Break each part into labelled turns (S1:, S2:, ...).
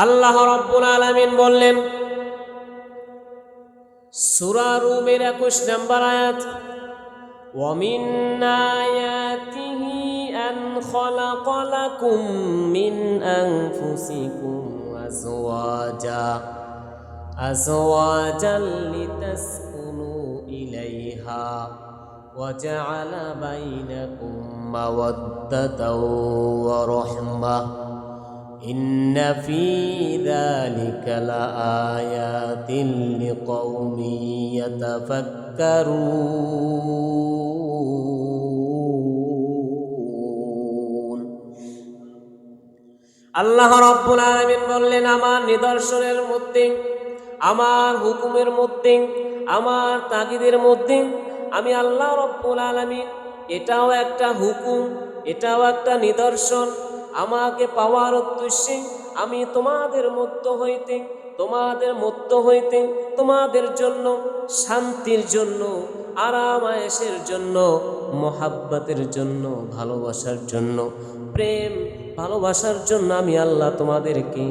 S1: আল্লাহ রাব্বুল আলামিন বললেন সূরা রুমের 21 নম্বর আয়াত, وَمِنْ آيَاتِهِ أَنْ خَلَقَ لَكُم مِّنْ أَنفُسِكُمْ أَزْوَاجًا لِتَسْكُنُوا إِلَيْهَا وَجَعَلَ بَيْنَكُم مَّوَدَّةً وَرَحْمَةً إِنَّ فِي ذَلِكَ لَآيَاتٍ لِقَوْمٍ يَتَفَكَّرُونَ। আল্লাহ রাব্বুল আলামিন বললেন, আমার নিদর্শনের মধ্যে, আমার হুকুমের মধ্যে, আমার তাগিদের মধ্যে আমি আল্লাহ রাব্বুল আলামিন, এটাও একটা হুকুম, এটাও একটা নিদর্শন। আমাকে পাওয়ার উদ্দেশ্যে আমি তোমাদের মধ্য হইতে তোমাদের জন্য শান্তির জন্য, আরাম আয়েশের জন্য, মহাব্বতের জন্য, ভালোবাসার জন্য, প্রেম ভালোবাসার জন্য আমি আল্লাহ তোমাদেরকে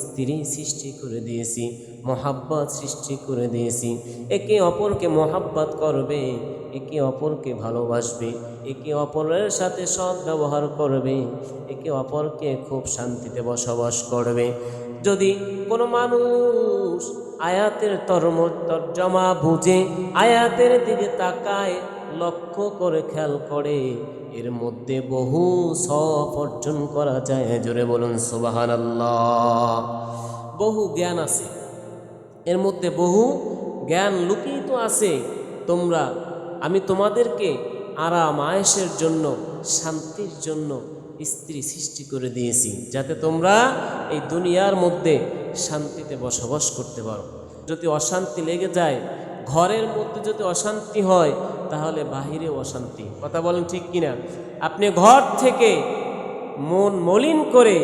S1: স্ত্রী সৃষ্টি করে দিয়েছি, মহাব্বত সৃষ্টি করে দিয়েছি। একে অপরকে মহাব্বত করবে, একে অপরকে ভালোবাসবে, একে অপরের সাথে সৎ ব্যবহার করবে, একে অপরকে খুব শান্তিতে বসবাস করবে। যদি কোনো মানুষ আয়াতের তর্জমা বুঝে, আয়াতের দিকে তাকায়, লক্ষ্য করে খেয়াল করে, এর মধ্যে বহু সওয়াব অর্জন করা যায়। জোরে বলুন সুবহানাল্লাহ। বহু জ্ঞান আছে এর মধ্যে, বহু জ্ঞান লুকিত আছে। আমি তোমাদেরকে আরাম আয়েশের জন্য, শান্তির জন্য স্ত্রী সৃষ্টি করে দিয়েছি, যাতে তোমরা এই দুনিয়ার মধ্যে শান্তিতে বসবাস করতে পারো। যদি অশান্তি লেগে যায়, ঘরের মধ্যে যদি অশান্তি হয়, তাহলে বাহিরে অশান্তি। কথা বলেন ঠিক কিনা? আপনি ঘর থেকে মন মলিন করে,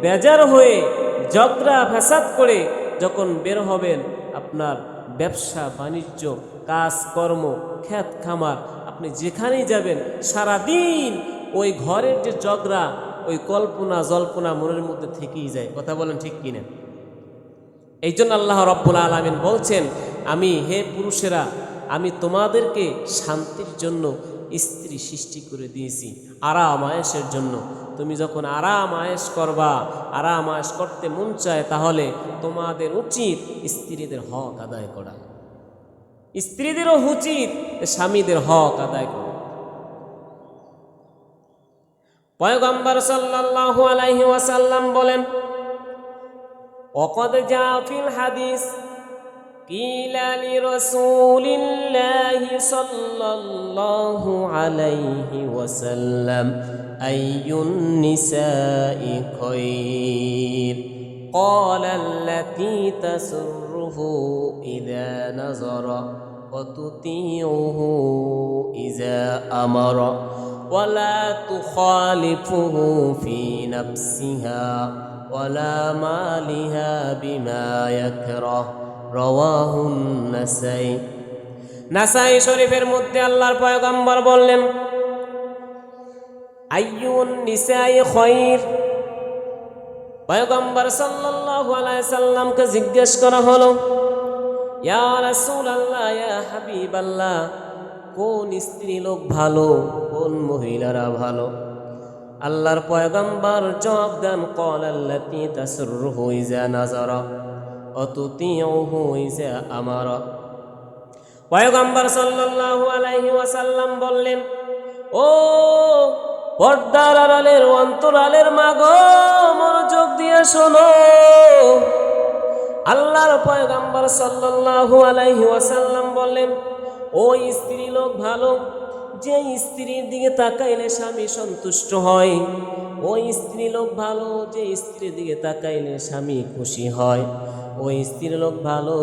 S1: বেজার হয়ে, ঝগড়া ফ্যাসাদ করে যখন বের হবেন, আপনার ব্যবসা বাণিজ্য, কাজকর্ম, ক্ষেত খামার, আপনি যেখানেই যাবেন, সারাদিন ওই ঘরের যে ঝগড়া, ওই কল্পনা জল্পনা মনের মধ্যে থেকেই যায়। কথা বলেন ঠিক কিনা? এই জন্য আল্লাহ রাব্বুল আলামিন বলছেন, হে পুরুষেরা, আমি তোমাদেরকে শান্তির জন্য স্ত্রী সৃষ্টি করে দিয়েছি, আরাম আয়েশের জন্য। তুমি যখন আরাম আয়েশ করবা, আরাম আয়েশ করতে মন চায়, তাহলে তোমাদের উচিত স্ত্রীদের হক আদায় করা। স্ত্রীদেরও উচিত স্বামীদের হক আদায় করা। পয়গম্বর সাল্লাল্লাহু আলাইহি ওয়াসাল্লাম বলেন, وقد جاء في الحديث قيل لرسول الله صلى الله عليه وسلم أي النساء خير؟ قال التي تسره إذا نظر وتطيعه إذا أمر ولا تخالفه في نفسها ولا مالها بما يكره رواه النسائي। নাসাই শরীফের মধ্যে আল্লাহর পয়গম্বর বললেন, আইয়ুন নিসাই খায়র। পয়গম্বর সাল্লাল্লাহু আলাইহি সাল্লামকে জিজ্ঞেস করা হলো, ইয়া রাসূলুল্লাহ, ইয়া হাবিবাল্লাহ, কোন স্ত্রী লোক ভালো, কোন মহিলারা ভালো? আল্লাহর পয়গম্বর জবাব দেন, ক্বালাল্লাতী তাসরুহু ইযা নাযারা ওয়া তুতিউহু ইযা আমারা। পয়গম্বর সাল্লাল্লাহু আলাইহি ওয়াসাল্লাম বললেন, ও পর্দার আড়ালের, অন্তরালের মা গো, মনোযোগ দিয়ে শোনো। আল্লাহর পয়গম্বর সাল্লাল্লাহু আলাইহি ওয়াসাল্লাম বললেন, ওই স্ত্রী লোক ভালো যে স্ত্রীর দিকে তাকাইলে স্বামী সন্তুষ্ট হয়। ওই স্ত্রী লোক ভালো যে স্ত্রীর দিকে তাকাইলে স্বামী খুশি হয়। ওই স্ত্রী লোক ভালো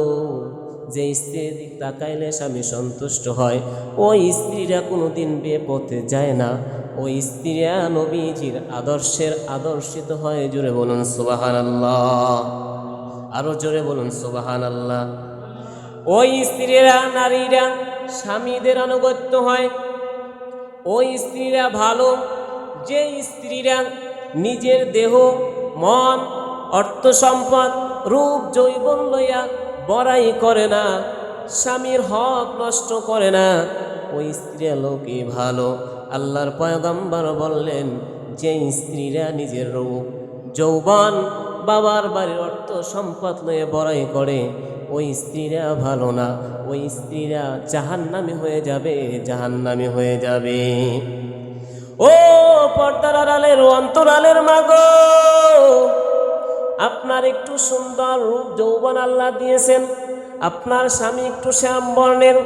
S1: যে স্ত্রীর দিকে তাকাইলে স্বামী সন্তুষ্ট হয়। ওই স্ত্রীরা কোনোদিন বেপথে যায় না। ওই স্ত্রীরা নবীজির আদর্শিত হয়। জোরে বলুন সুবহানাল্লাহ। আরো জোরে বলুন সুবহানাল্লাহ। ওই স্ত্রীরা, নারীরা স্বামীদের আনুগত্য হয়। ওই স্ত্রীরা ভালো যে স্ত্রীরা নিজের দেহ, মন, অর্থ সম্পদ রূপ যৌবন লইয়া বড়াই করে না, স্বামীর হক নষ্ট করে না, ওই স্ত্রীরা লোকই ভালো। আল্লাহর পয়গম্বর বললেন, যে স্ত্রীরা নিজের রূপ যৌবন বাবার বাড়ির অর্থ সম্পদ লইয়ে বড়াই করে, ওই স্ত্রীরা ভালো না, ওই স্ত্রীরা জাহান্নামী হয়ে যাবে, জাহান্নামী হয়ে যাবে। ও পর্দার আড়ালের অন্তরালের মাগো, আপনার একটু সুন্দর রূপ যৌবন আল্লাহ দিয়েছেন, আপনার স্বামী একটু শ্যাম বর্ণের,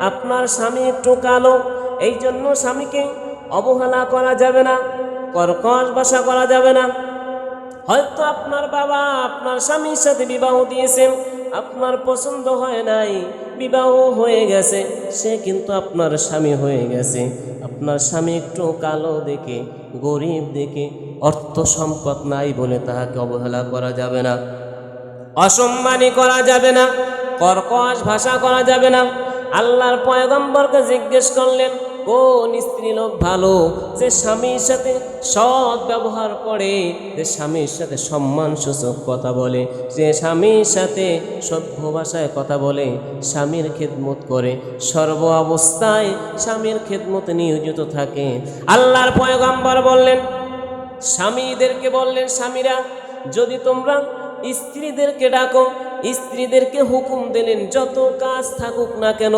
S1: আপনার স্বামী একটু কালো, এই জন্য স্বামীকে অবহেলা করা যাবে না, কর্কশ ভাষা করা যাবে না। হয়তো আপনার বাবা আপনার স্বামীর সাথে বিবাহ দিয়েছেন, আপনার পছন্দ হয় নাই, বিবাহ হয়ে গেছে, সে কিন্তু আপনার স্বামী হয়ে গেছে। আপনার স্বামী একটু কালো দেখে, গরিব দেখে, অর্থ সম্পদ নাই বলে তাহাকে অবহেলা করা যাবে না, অসম্মানী করা যাবে না, কর্কশ ভাষা করা যাবে না। আল্লাহর পয়গম্বরকে জিজ্ঞেস করলেন, কোন স্ত্রী লোক ভালো? যে স্বামীর সাথে সৎ ব্যবহার করে, যে স্বামীর সাথে সম্মানসূচক কথা বলে, যে স্বামীর সাথে সভ্য ভাষায় কথা বলে, স্বামীর খেদমত করে, সর্ব অবস্থায় স্বামীর খেদমতে নিয়োজিত থাকে। আল্লাহর পয়গম্বর বললেন, স্বামীদেরকে বললেন, স্বামীরা যদি তোমরা স্ত্রীদেরকে ডাকো, স্ত্রীদেরকে হুকুম দিলেন, যত কাজ থাকুক না কেন,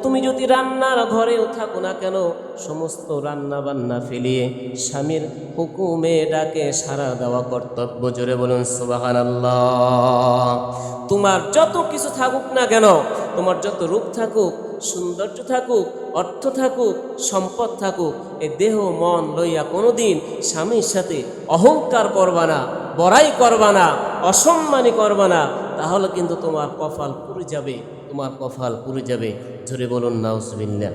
S1: তুমি যদি রান্নার ঘরেও থাকো না কেন, সমস্ত রান্না বান্না ফেলিয়ে স্বামীর হুকুমে ডাকে সাড়া দেওয়া কর্তব্য। জোরে বলুন সুবহানাল্লাহ। তোমার যত কিছু থাকুক না কেন, তোমার যত রূপ থাকুক, সৌন্দর্য থাকুক, অর্থ থাকুক, সম্পদ থাকুক, এই দেহ মন লইয়া কোনোদিন স্বামীর সাথে অহংকার করবা না, বড়াই করবা না, অসম্মানী করবা না, তাহলে কিন্তু তোমার কপাল পুড়ে যাবে, তোমার কপাল পুড়ে যাবে। জোরে বলুন নাউজুবিল্লাহ।